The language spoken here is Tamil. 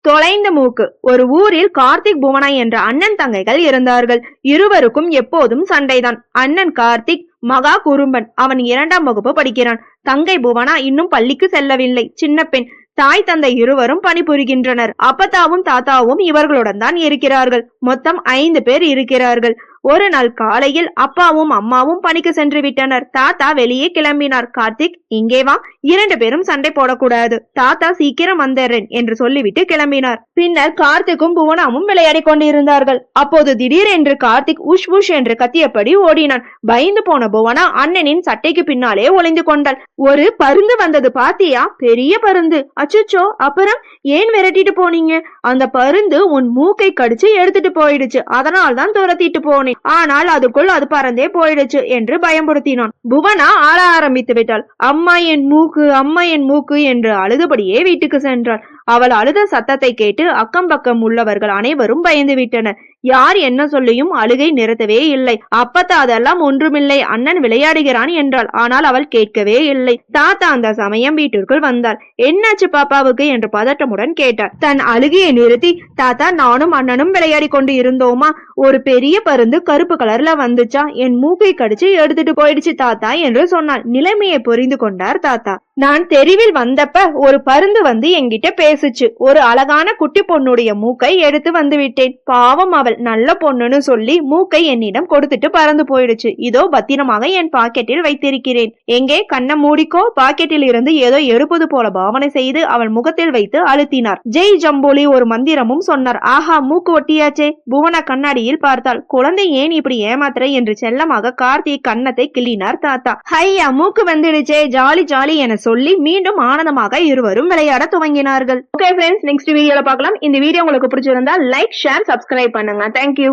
தொலைந்த மூக்கு. ஒரு ஊரில் கார்த்திக், புவனா என்ற அண்ணன் தங்கைகள் இருந்தார்கள். இருவருக்கும் எப்போதும் சண்டைதான். அண்ணன் கார்த்திக் மகா குறும்பன். அவன் 2ஆம் வகுப்பு படிக்கிறான். தங்கை புவனா இன்னும் பள்ளிக்கு செல்லவில்லை. சின்ன பெண். தாய் தந்தை இருவரும் பணிபுரிகின்றனர். அப்பத்தாவும் தாத்தாவும் இவர்களுடன் தான் இருக்கிறார்கள். மொத்தம் 5 பேர் இருக்கிறார்கள். ஒரு நாள் காலையில் அப்பாவும் அம்மாவும் பணிக்கு சென்று விட்டனர். தாத்தா வெளியே கிளம்பினார். கார்த்திக், இங்கே வா, 2 பேரும் சண்டை போடக்கூடாது. தாத்தா சீக்கிரம் வந்துடுறேன் என்று சொல்லிவிட்டு கிளம்பினார். பின்னர் கார்த்திக்கும் புவனாவும் விளையாடி கொண்டிருந்தார்கள். அப்போது திடீரென்று கார்த்திக் உஷ் உஷ் என்று கத்தியபடி ஓடினான். பயந்து போன புவனா அண்ணனின் சட்டைக்கு பின்னாலே ஒளிந்து கொண்டாள். ஒரு பருந்து வந்தது பாத்தியா? பெரிய பருந்து. அச்சோ, அப்புறம் ஏன் விரட்டிட்டு போனீங்க? அந்த பருந்து உன் மூக்கை கடிச்சு எடுத்துட்டு போயிடுச்சு, அதனால் தான் துரத்திட்டு போனேன். ஆனால் அதுக்குள் அது பறந்தே போயிடுச்சு என்று பயன்படுத்தினான். புவனா ஆள ஆரம்பித்து விட்டாள். அம்மா என் மூக்கு, அம்மா என் மூக்கு என்று அழுதபடியே வீட்டுக்கு சென்றாள். அவள் அழுத சத்தத்தை கேட்டு அக்கம் பக்கம் உள்ளவர்கள் அனைவரும் பயந்து விட்டனர். யார் என்ன சொல்லியும் அழுகை நிறுத்தவே இல்லை. அப்பத்தா அதெல்லாம் ஒன்றுமில்லை, அண்ணன் விளையாடுகிறான் என்றாள். ஆனால் அவள் கேட்கவே இல்லை. தாத்தா அந்த சமயம் வீட்டிற்குள் வந்தார். என்னாச்சு பாப்பாவுக்கு என்று பதட்டமுடன் கேட்டார். தன் அழுகையை நிறுத்தி, தாத்தா, நானும் அண்ணனும் விளையாடி கொண்டு இருந்தோமா, ஒரு பெரிய பருந்து கருப்பு கலர்ல வந்துச்சா, என் மூக்கை கடிச்சு எடுத்துட்டு போயிடுச்சு தாத்தா என்று சொன்னாள். நிலைமையை புரிந்து கொண்டார் தாத்தா. நான் தெருவில் வந்தப்ப ஒரு பருந்து வந்து என்கிட்ட பேசுச்சு. ஒரு அழகான குட்டி பொண்ணுடைய மூக்கை எடுத்து வந்து விட்டேன். பாவம், அவள் நல்ல பொண்ணுன்னு சொல்லி மூக்கை என்னிடம் கொடுத்துட்டு பறந்து போயிடுச்சு. இதோ பத்திரமாக என் பாக்கெட்டில் வைத்திருக்கிறேன். எங்கே, கண்ணை மூடிக்கோ. பாக்கெட்டில் இருந்து ஏதோ எடுப்பது போல பாவனை செய்து அவள் முகத்தில் வைத்து அழுத்தினார். ஜெய் ஜம்போலி ஒரு மந்திரமும் சொன்னார். ஆஹா, மூக்கு ஒட்டியாச்சே. புவனா கண்ணாடியில் பார்த்தாள். குழந்தை ஏன் இப்படி ஏமாத்துற என்று செல்லமாக கார்த்திக் கன்னத்தை கிள்ளினார் தாத்தா. ஹையா, மூக்கு வந்துடுச்சே, ஜாலி ஜாலி என சொல்லி மீண்டும் ஆனந்தமாக இருவரும் விளையாட துவங்கினார்கள். ஓகே ஃப்ரெண்ட்ஸ், நெக்ஸ்ட் வீடியோல பார்க்கலாம். இந்த வீடியோ உங்களுக்கு பிடிச்சிருந்தா லைக், ஷேர், சப்ஸ்கிரைப் பண்ணுங்க. தேங்க்யூ.